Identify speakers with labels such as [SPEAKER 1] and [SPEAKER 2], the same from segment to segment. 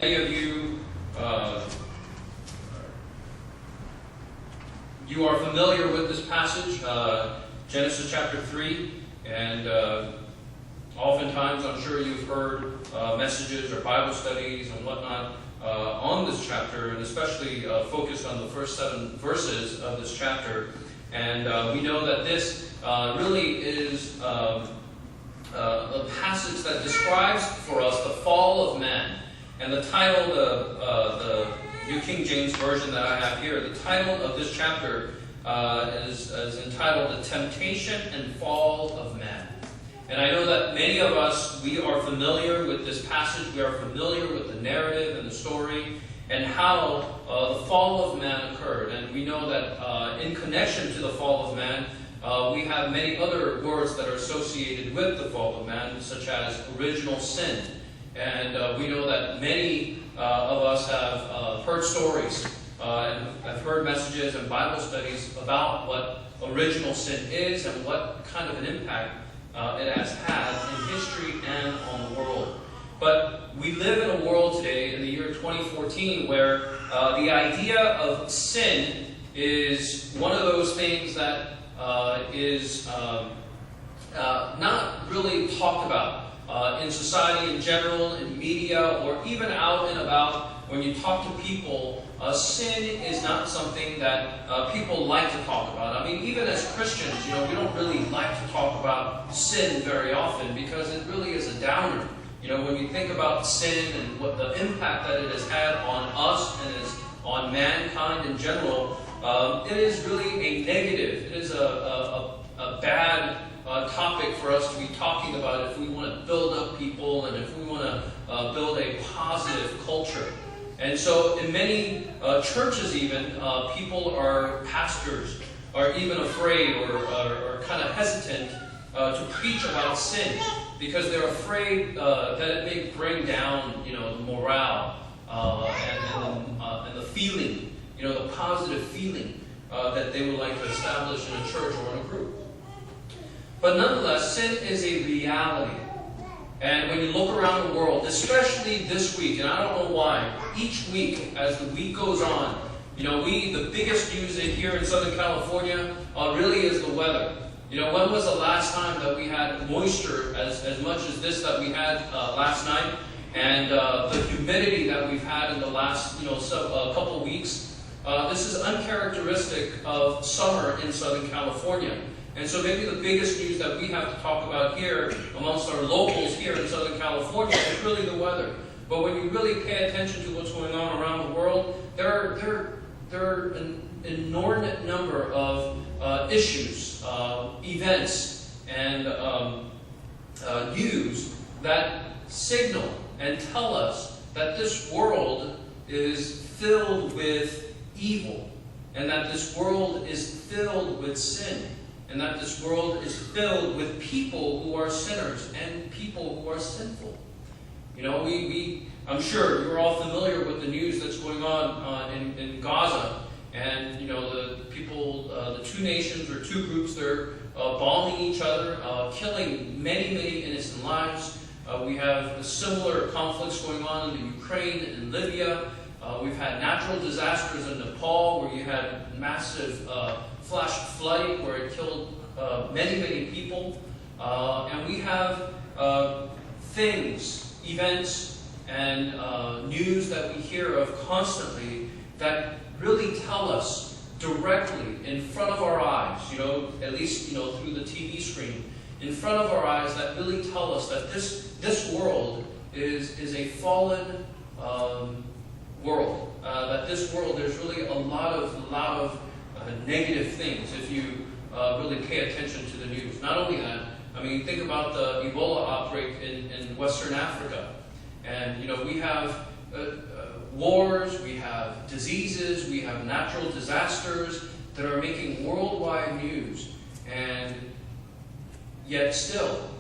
[SPEAKER 1] Many of you, you are familiar with this passage, Genesis chapter 3, and oftentimes I'm sure you've heard messages or Bible studies and whatnot on this chapter, and especially focused on the first 7 verses of this chapter. And we know that this really is a passage that describes for us the fall of man. And the title, the New King James Version that I have here, the title of this chapter is entitled The Temptation and Fall of Man. And I know that many of us, we are familiar with this passage, we are familiar with the narrative and the story, and how the fall of man occurred. And we know that in connection to the fall of man, we have many other words that are associated with the fall of man, such as original sin. And we know that many of us have heard stories and have heard messages and Bible studies about what original sin is and what kind of an impact it has had in history and on the world. But we live in a world today, in the year 2014, where the idea of sin is one of those things that is not really talked about in society in general, in media, or even out and about. When you talk to people, sin is not something that people like to talk about. I mean, even as Christians, we don't really like to talk about sin very often because it really is a downer. When you think about sin and what the impact that it has had on us and is on mankind in general, it is really a negative. It is a bad topic for us to be talking about if we want to build up people and if we want to build a positive culture. And so in many churches even, pastors are even afraid or kind of hesitant to preach about sin because they're afraid that it may bring down, the morale and the feeling, the positive feeling that they would like to establish in a church or in a group. But nonetheless, sin is a reality. And when you look around the world, especially this week, and I don't know why, each week as the week goes on, the biggest news here in Southern California really is the weather. When was the last time that we had moisture as much as this that we had last night? And the humidity that we've had in the last couple of weeks, this is uncharacteristic of summer in Southern California. And so maybe the biggest news that we have to talk about here amongst our locals here in Southern California is really the weather. But when you really pay attention to what's going on around the world, there are an inordinate number of issues, events, and news that signal and tell us that this world is filled with evil, and that this world is filled with sin. And that this world is filled with people who are sinners and people who are sinful. I'm sure you're all familiar with the news that's going on in Gaza. And, the people, the two nations or two groups, they're bombing each other, killing many, many innocent lives. We have similar conflicts going on in the Ukraine and Libya. We've had natural disasters in Nepal where you had massive flash flooding where it killed many, many people. And we have things, events, and news that we hear of constantly that really tell us directly in front of our eyes, at least through the TV screen, in front of our eyes that really tell us that this world is a fallen world. That this world, there's really a lot of negative things if you really pay attention to the news. Not only that, think about the Ebola outbreak in Western Africa. And, we have wars, we have diseases, we have natural disasters that are making worldwide news. And yet still,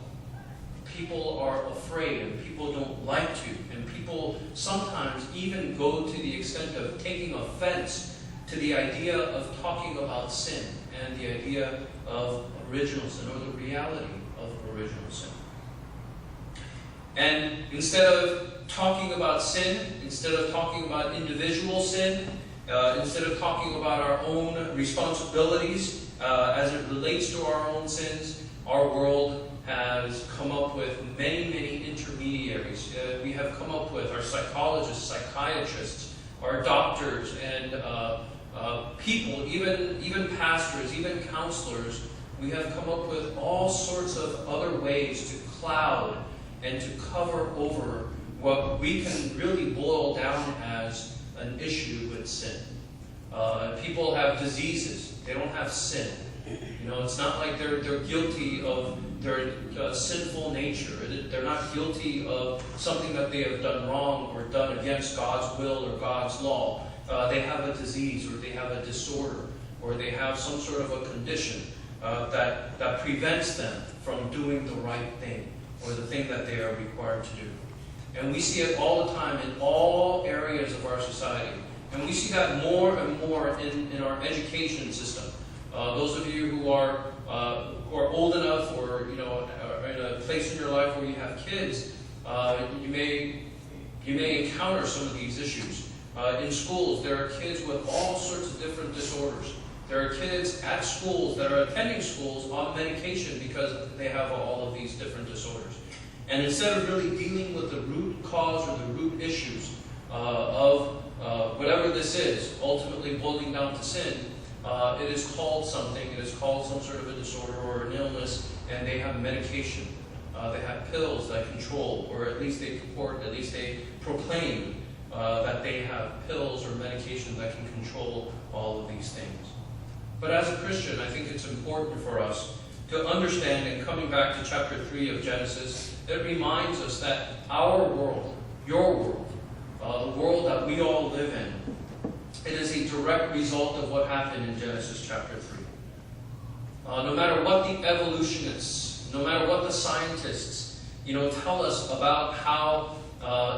[SPEAKER 1] people are afraid and people don't like to. And people sometimes even go to the extent of taking offense to the idea of talking about sin and the idea of original sin or the reality of original sin. And instead of talking about sin, instead of talking about individual sin, instead of talking about our own responsibilities as it relates to our own sins, our world has come up with many, many intermediaries. We have come up with our psychologists, psychiatrists, our doctors, and people, even pastors, even counselors. We have come up with all sorts of other ways to cloud and to cover over what we can really boil down as an issue with sin. People have diseases. They don't have sin. It's not like they're guilty of their sinful nature. They're not guilty of something that they have done wrong or done against God's will or God's law. They have a disease, or they have a disorder, or they have some sort of a condition that prevents them from doing the right thing, or the thing that they are required to do. And we see it all the time in all areas of our society. And we see that more and more in our education system. Those of you who are old enough, or are in a place in your life where you have kids, you may encounter some of these issues. In schools, there are kids with all sorts of different disorders. There are kids at schools that are attending schools on medication because they have all of these different disorders. And instead of really dealing with the root cause or the root issues of whatever this is, ultimately boiling down to sin, it is called something. It is called some sort of a disorder or an illness, and they have medication. They have pills that control, or at least they proclaim that they have pills or medication that can control all of these things. But as a Christian, I think it's important for us to understand, and coming back to chapter 3 of Genesis, it reminds us that our world, your world, the world that we all live in, it is a direct result of what happened in Genesis chapter 3. No matter what the evolutionists, no matter what the scientists, tell us about how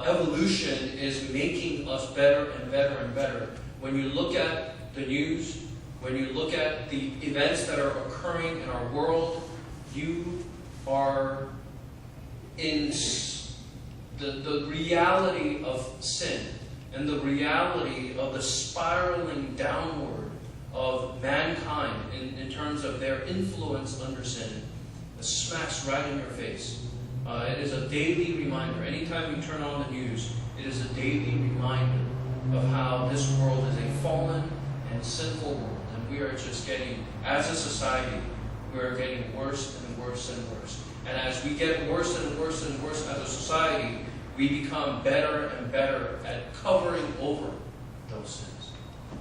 [SPEAKER 1] evolution is making us better and better and better, when you look at the news, when you look at the events that are occurring in our world, you are in the reality of sin and the reality of the spiraling downward of mankind in terms of their influence under sin. It smacks right in your face. It is a daily reminder. Anytime you turn on the news, it is a daily reminder of how this world is a fallen and sinful world. And we are just getting, as a society, we are getting worse and worse and worse. And as we get worse and worse and worse as a society, we become better and better at covering over those sins.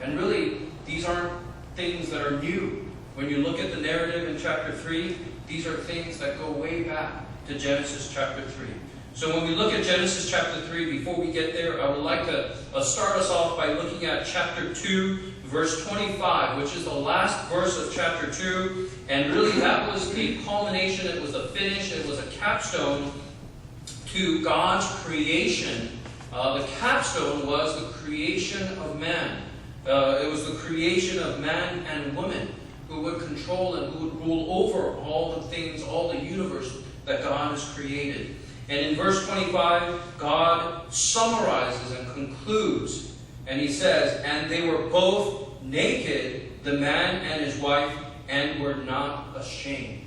[SPEAKER 1] And really, these aren't things that are new. When you look at the narrative in chapter 3, these are things that go way back to Genesis chapter 3. So when we look at Genesis chapter 3, before we get there, I would like to start us off by looking at chapter 2, verse 25, which is the last verse of chapter 2. And really that was the culmination, it was the finish, it was a capstone to God's creation. The capstone was the creation of man. It was the creation of man and woman who would control and who would rule over all the things, all the universe that God has created. And in verse 25, God summarizes and concludes. And he says, "And they were both naked, the man and his wife, and were not ashamed."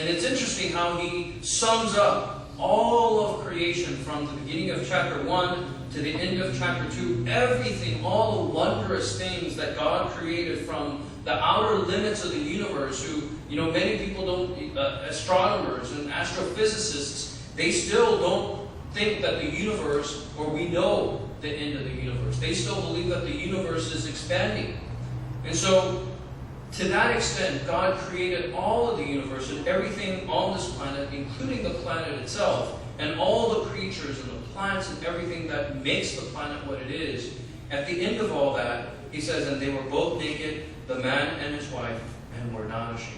[SPEAKER 1] And it's interesting how he sums up all of creation from the beginning of chapter 1 to the end of chapter 2. Everything, all the wondrous things that God created from the outer limits of the universe, who, many people don't, astronomers and astrophysicists, they still don't think that the universe, or we know the end of the universe. They still believe that the universe is expanding. And so, to that extent, God created all of the universe and everything on this planet, including the planet itself, and all the creatures and the plants and everything that makes the planet what it is. At the end of all that, he says, "And they were both naked, the man and his wife, and were not ashamed."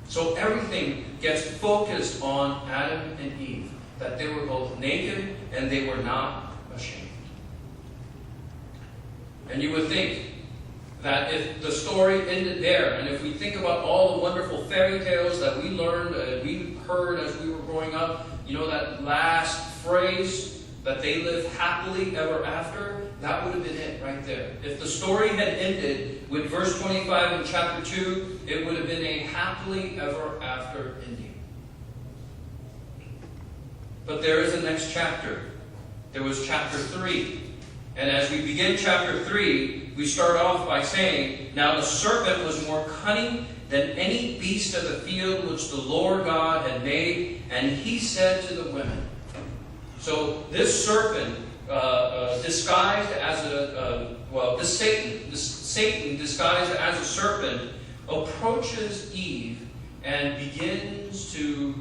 [SPEAKER 1] So everything gets focused on Adam and Eve, that they were both naked and they were not ashamed. And you would think that if the story ended there, and if we think about all the wonderful fairy tales that we learned, we heard as we were growing up, you know that last phrase, that they live happily ever after, that would have been it right there. If the story had ended with verse 25 in chapter 2, it would have been a happily ever after ending. But there is a next chapter. There was chapter 3. And as we begin chapter 3, we start off by saying, "Now the serpent was more cunning than any beast of the field which the Lord God had made, and he said to the women." So this serpent, disguised as Satan disguised as a serpent, approaches Eve and begins to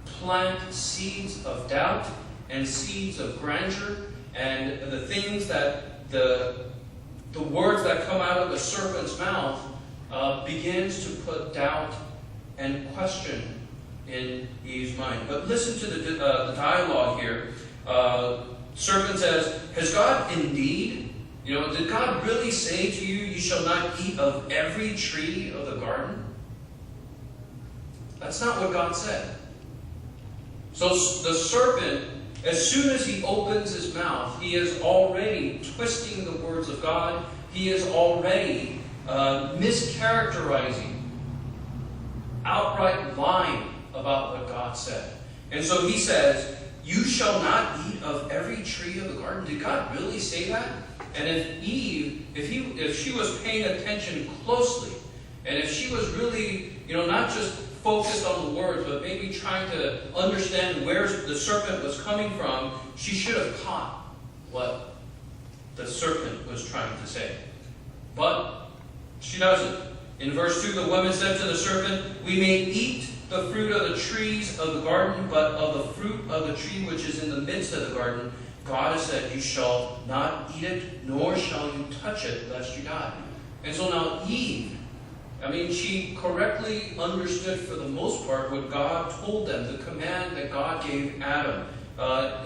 [SPEAKER 1] plant seeds of doubt and seeds of grandeur, and the things that the words that come out of the serpent's mouth begins to put doubt and question in Eve's mind. But listen to the dialogue here. Serpent says, "Has God indeed, did God really say to you, you shall not eat of every tree of the garden?" That's not what God said. So the serpent, as soon as he opens his mouth, he is already twisting the words of God. He is already mischaracterizing, outright lying about what God said. And so he says, "You shall not eat of every tree of the garden." Did God really say that? And if Eve, if she was paying attention closely, and if she was really, not just focused on the words, but maybe trying to understand where the serpent was coming from, she should have caught what the serpent was trying to say. But she doesn't. In verse 2, the woman said to the serpent, "We may eat the fruit of the trees of the garden, but of the fruit of the tree which is in the midst of the garden, God has said, you shall not eat it, nor shall you touch it, lest you die." And so now Eve, she correctly understood for the most part what God told them, the command that God gave Adam.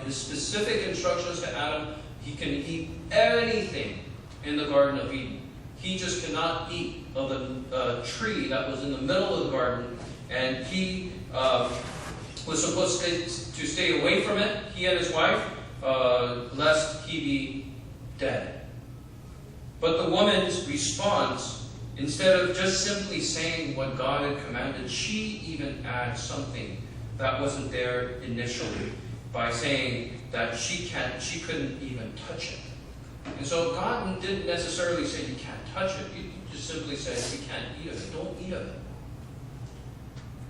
[SPEAKER 1] His specific instructions to Adam, he can eat anything in the Garden of Eden. He just cannot eat of the tree that was in the middle of the garden, and he was supposed to stay away from it, he and his wife, lest he be dead. But the woman's response, instead of just simply saying what God had commanded, she even adds something that wasn't there initially by saying that she couldn't even touch it. And so God didn't necessarily say you can't touch it. He just simply said you can't eat of it. Don't eat of it.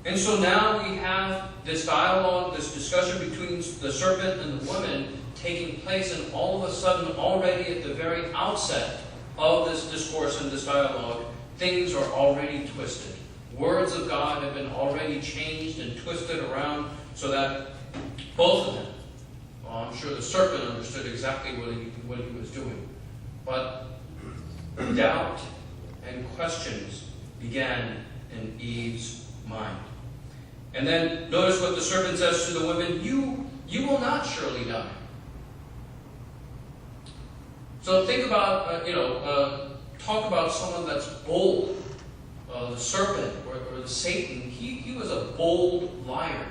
[SPEAKER 1] And so now we have this dialogue, this discussion between the serpent and the woman taking place, and all of a sudden, already at the very outset of this discourse and this dialogue, things are already twisted. Words of God have been already changed and twisted around so that both of them, I'm sure the serpent understood exactly what he was doing, but doubt and questions began in Eve's mind. And then notice what the serpent says to the woman, you will not surely die. So think about, talk about someone that's bold. The serpent or the Satan, he was a bold liar.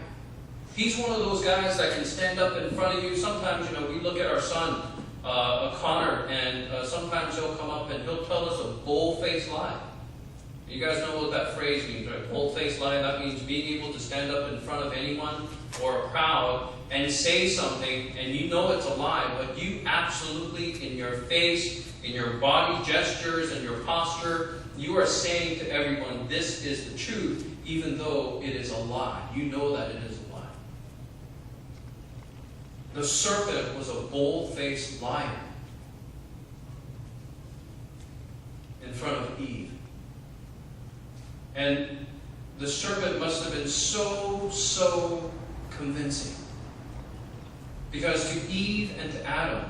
[SPEAKER 1] He's one of those guys that can stand up in front of you. Sometimes, we look at our son, Connor, and sometimes he'll come up and he'll tell us a bold-faced lie. You guys know what that phrase means, right? Bold-faced lie, that means being able to stand up in front of anyone or a crowd and say something, and you know it's a lie, but you absolutely, in your face, in your body gestures and your posture, you are saying to everyone, this is the truth, even though it is a lie. You know that it is a lie. The serpent was a bold-faced liar in front of Eve. And the serpent must have been so convincing. Because to Eve and to Adam,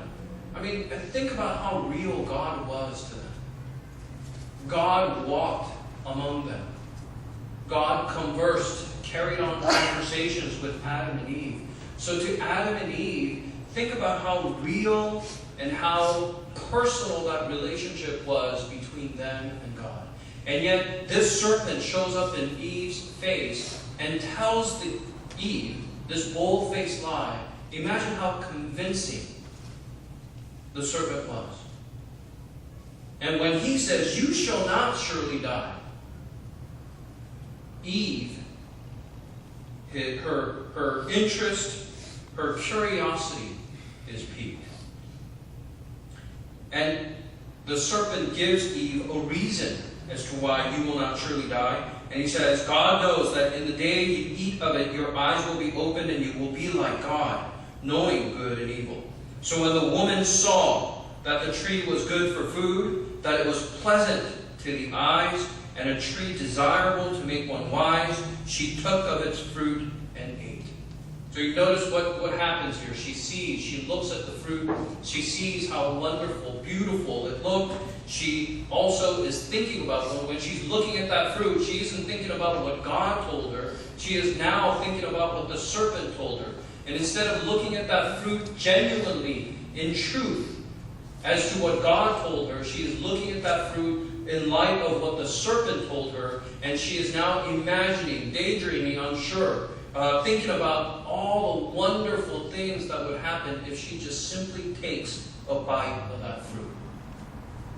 [SPEAKER 1] think about how real God was to them. God walked among them. God conversed, carried on conversations with Adam and Eve. So to Adam and Eve, think about how real and how personal that relationship was between them and God. And yet, this serpent shows up in Eve's face and tells Eve this bold-faced lie, imagine how convincing the serpent was. And when he says, "You shall not surely die," Eve, her interest, her curiosity is piqued. And the serpent gives Eve a reason as to why you will not surely die. And he says, "God knows that in the day you eat of it, your eyes will be opened and you will be like God, knowing good and evil." So when the woman saw that the tree was good for food, that it was pleasant to the eyes, and a tree desirable to make one wise, she took of its fruit and ate. So you notice what happens here. She looks at the fruit, she sees how wonderful, beautiful it looked. She also is thinking about, when she's looking at that fruit, she isn't thinking about what God told her. She is now thinking about what the serpent told her. And instead of looking at that fruit genuinely, in truth, as to what God told her, she is looking at that fruit in light of what the serpent told her, and she is now imagining, daydreaming, unsure, thinking about all the wonderful things that would happen if she just simply takes a bite of that fruit.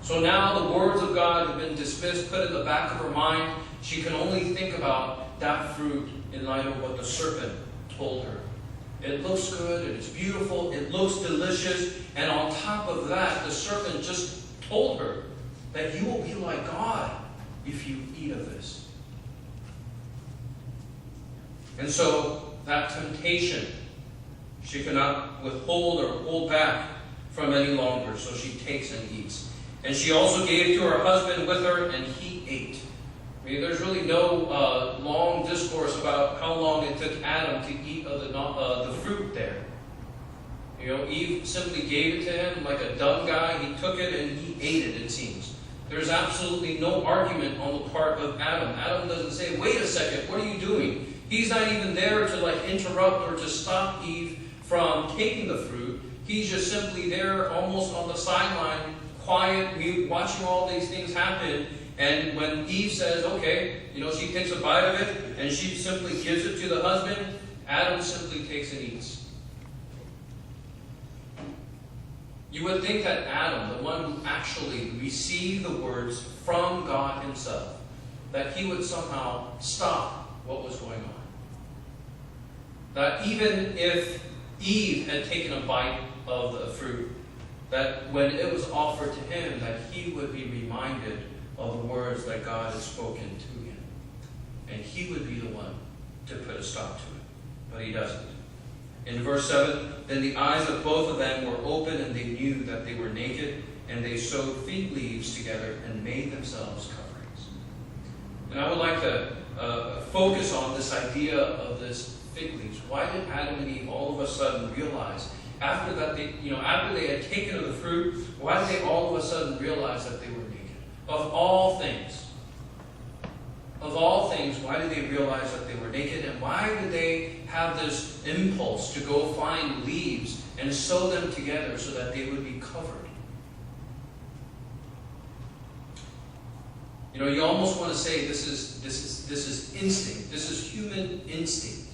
[SPEAKER 1] So now the words of God have been dismissed, put in the back of her mind. She can only think about that fruit in light of what the serpent told her. It looks good, and it's beautiful, it looks delicious, and on top of that, the serpent just told her that you will be like God if you eat of this. And so, that temptation, she cannot withhold or hold back from any longer, so she takes and eats. And she also gave to her husband with her, and he ate. I mean, there's really no long discourse about how long it took Adam to eat of the fruit there. You know, Eve simply gave it to him like a dumb guy. He took it and he ate it seems. There's absolutely no argument on the part of Adam. Adam doesn't say, "Wait a second, what are you doing?" He's not even there to interrupt or to stop Eve from taking the fruit. He's just simply there almost on the sideline, quiet, watching all these things happen. And when Eve says, okay, she takes a bite of it, and she simply gives it to the husband, Adam simply takes and eats. You would think that Adam, the one who actually received the words from God himself, that he would somehow stop what was going on. That even if Eve had taken a bite of the fruit, that when it was offered to him, that he would be reminded of the words that God had spoken to him. And he would be the one to put a stop to it. But he doesn't. In verse 7, then the eyes of both of them were open, and they knew that they were naked, and they sewed fig leaves together and made themselves coverings. And I would like to focus on this idea of this fig leaves. Why did Adam and Eve all of a sudden realize, after they had taken of the fruit, why did they all of a sudden realize that they were naked? Of all things, why did they realize that they were naked? And why did they have this impulse to go find leaves and sew them together so that they would be covered? You almost want to say this is instinct. This is human instinct.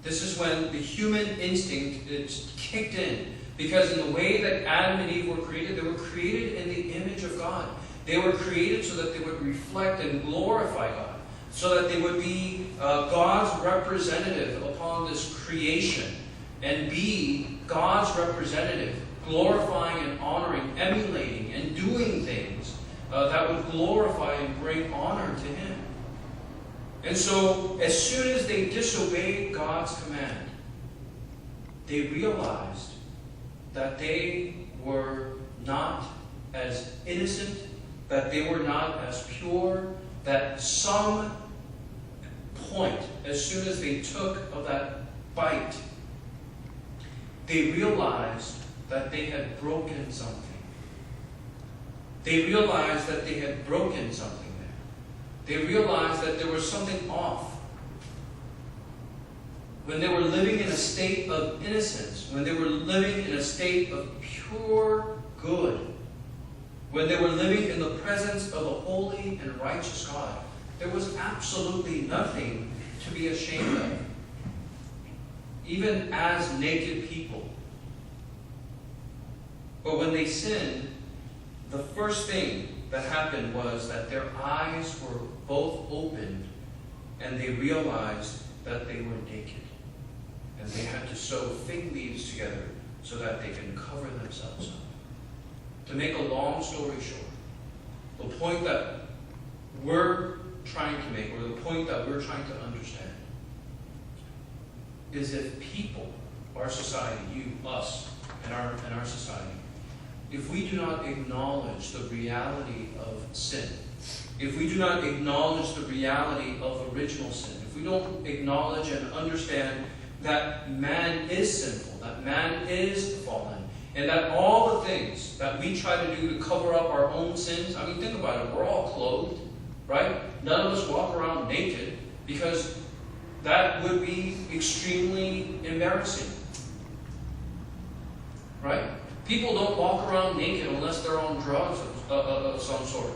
[SPEAKER 1] This is when the human instinct is kicked in. Because in the way that Adam and Eve were created, they were created in the image of God. They were created so that they would reflect and glorify God. So that they would be God's representative upon this creation. And be God's representative, glorifying and honoring, emulating and doing things that would glorify and bring honor to Him. And so, as soon as they disobeyed God's command, they realized that they were not as innocent, that they were not as pure, that some point, as soon as they took of that bite, they realized that they had broken something. They realized that they had broken something there. They realized that there was something off. When they were living in a state of innocence, when they were living in a state of pure good, when they were living in the presence of a holy and righteous God, there was absolutely nothing to be ashamed of. even as naked people. But when they sinned, the first thing that happened was that their eyes were both opened and they realized that they were naked. And they had to sew fig leaves together so that they can cover themselves up. To make a long story short, the point that we're trying to make, or the point that we're trying to understand, is if people, our society, you, us, and our society, if we do not acknowledge the reality of sin, if we do not acknowledge the reality of original sin, if we don't acknowledge and understand that man is sinful, that man is fallen, and that all the things that we try to do to cover up our own sins, I mean, think about it, we're all clothed, right? None of us walk around naked, because that would be extremely embarrassing, right? People don't walk around naked unless they're on drugs of some sort.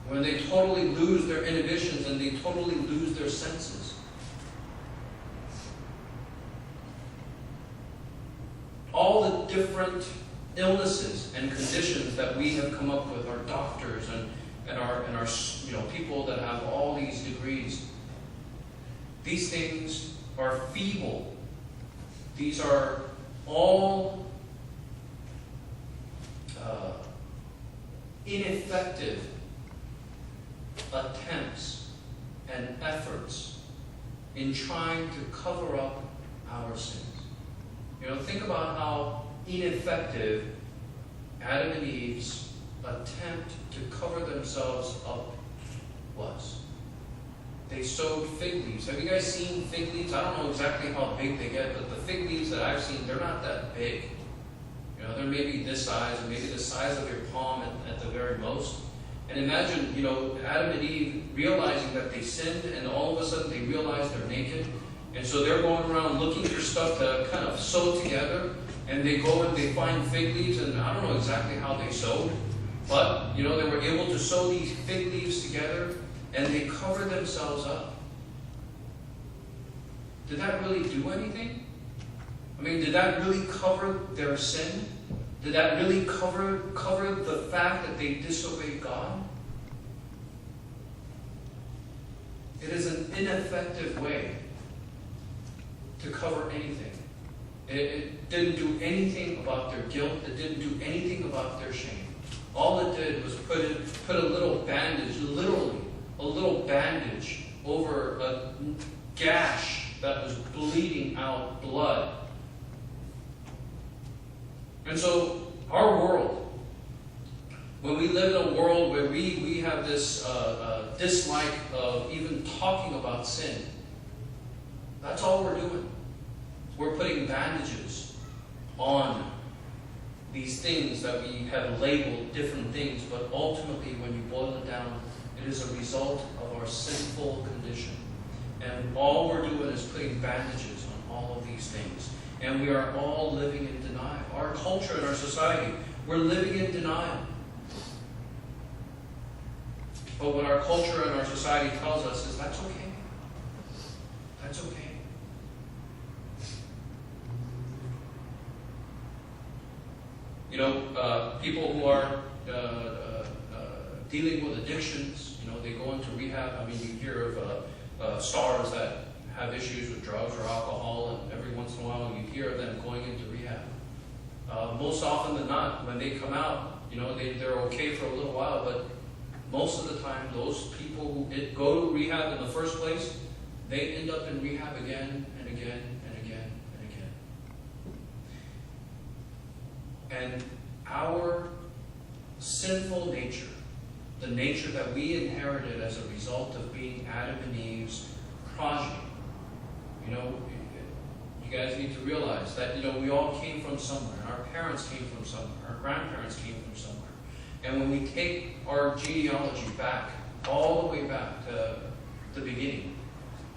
[SPEAKER 1] When they totally lose their inhibitions and they totally lose their senses. All the different illnesses and conditions that we have come up with, our doctors and our people that have all these degrees, these things are feeble. These are all ineffective attempts and efforts in trying to cover up our sins. Think about how ineffective Adam and Eve's attempt to cover themselves up was. They sewed fig leaves. Have you guys seen fig leaves? I don't know exactly how big they get, but the fig leaves that I've seen, they're not that big. They're maybe this size, or maybe the size of your palm at the very most. And imagine, Adam and Eve realizing that they sinned, and all of a sudden they realize they're naked. And so they're going around looking for stuff to kind of sew together. And they go and they find fig leaves, and I don't know exactly how they sewed. But, they were able to sew these fig leaves together, and they covered themselves up. Did that really do anything? I mean, did that really cover their sin? Did that really cover the fact that they disobeyed God? It is an ineffective way to cover anything. It didn't do anything about their guilt. It didn't do anything about their shame. All it did was put a little bandage, literally a little bandage, over a gash that was bleeding out blood. And so our world, when we live in a world where we have this dislike of even talking about sin, that's all we're doing. We're putting bandages on these things that we have labeled different things, but ultimately when you boil it down, it is a result of our sinful condition. And all we're doing is putting bandages on all of these things. And we are all living in denial. Our culture and our society, we're living in denial. But what our culture and our society tells us is that's okay. That's okay. People who are dealing with addictions, they go into rehab. I mean, you hear of stars that have issues with drugs or alcohol, and every once in a while you hear of them going into rehab. Most often than not, when they come out, they're okay for a little while, but most of the time, those people who go to rehab in the first place, they end up in rehab again and again and again and again. And our sinful nature, the nature that we inherited as a result of being Adam and Eve's progeny, you guys need to realize that, we all came from somewhere. Our parents came from somewhere. Our grandparents came from somewhere. And when we take our genealogy back, all the way back to the beginning,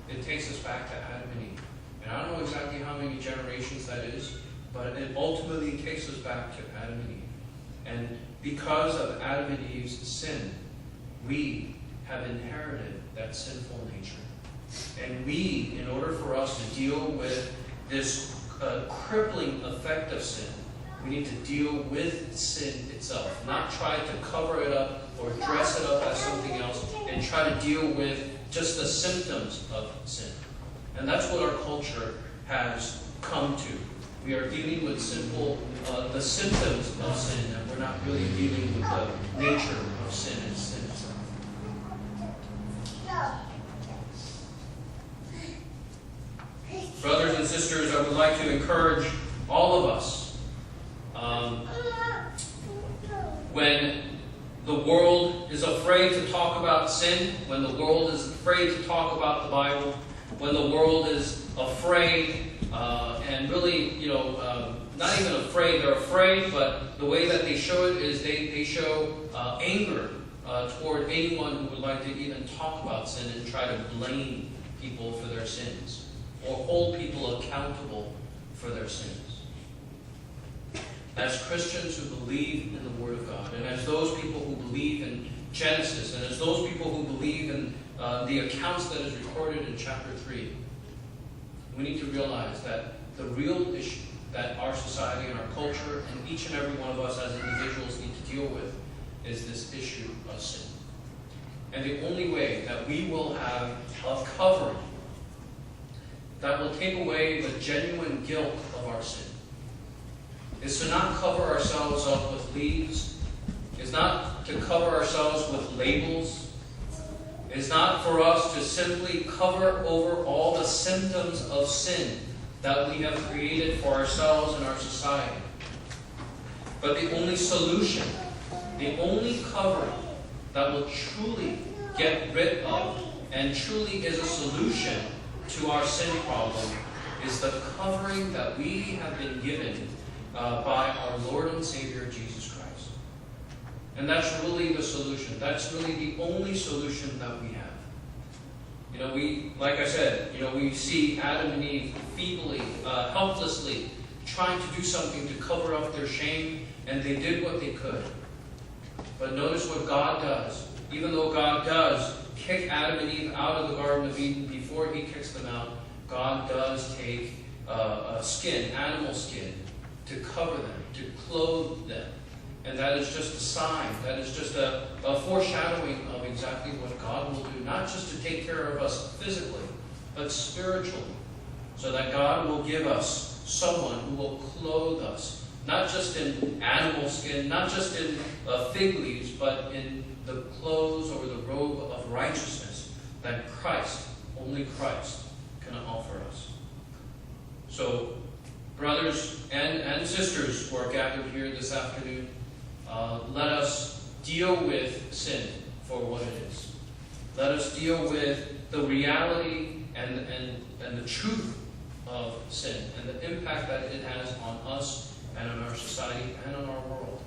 [SPEAKER 1] it takes us back to Adam and Eve. And I don't know exactly how many generations that is, but it ultimately takes us back to Adam and Eve. And because of Adam and Eve's sin, we have inherited that sinful nature. And we, in order for us to deal with this crippling effect of sin, we need to deal with sin itself, not try to cover it up or dress it up as something else and try to deal with just the symptoms of sin. And that's what our culture has come to. We are dealing with the symptoms of sin, and we're not really dealing with the nature of sin and sin itself. Brothers and sisters, I would like to encourage all of us, when the world is afraid to talk about sin, when the world is afraid to talk about the Bible, when the world is afraid and really, not even afraid, they're afraid, but the way that they show it is they show anger toward anyone who would like to even talk about sin and try to blame people for their sins or hold people accountable for their sins. As Christians who believe in the Word of God, and as those people who believe in Genesis, and as those people who believe in the accounts that is recorded in chapter 3, we need to realize that the real issue that our society and our culture and each and every one of us as individuals need to deal with is this issue of sin. And the only way that we will have a covering that will take away the genuine guilt of our sin is to not cover ourselves up with leaves, is not to cover ourselves with labels, is not for us to simply cover over all the symptoms of sin that we have created for ourselves and our society. But the only solution, the only covering that will truly get rid of and truly is a solution to our sin problem is the covering that we have been given by our Lord and Savior Jesus Christ. And that's really the solution. That's really the only solution that we have. Like I said, we see Adam and Eve feebly, helplessly trying to do something to cover up their shame, and they did what they could. But notice what God does. Even though God does kick Adam and Eve out of the Garden of Eden before He kicks them out, God does take a skin, animal skin, to cover them, to clothe them. And that is just a sign, that is just a foreshadowing of exactly what God will do, not just to take care of us physically, but spiritually, so that God will give us someone who will clothe us, not just in animal skin, not just in fig leaves, but in the clothes or the robe of righteousness that Christ, only Christ, can offer us. So, brothers and sisters who are gathered here this afternoon, let us deal with sin for what it is. Let us deal with the reality and the truth of sin and the impact that it has on us and on our society and on our world.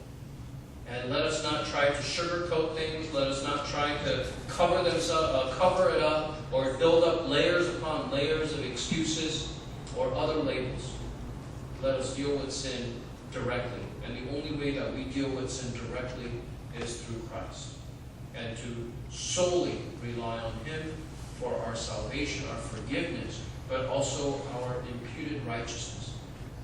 [SPEAKER 1] And let us not try to sugarcoat things. Let us not try to cover it up or build up layers upon layers of excuses or other labels. Let us deal with sin directly. And the only way that we deal with sin directly is through Christ. And to solely rely on Him for our salvation, our forgiveness, but also our imputed righteousness,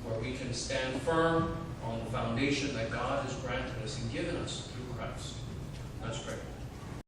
[SPEAKER 1] where we can stand firm on the foundation that God has granted us and given us through Christ. Let's pray.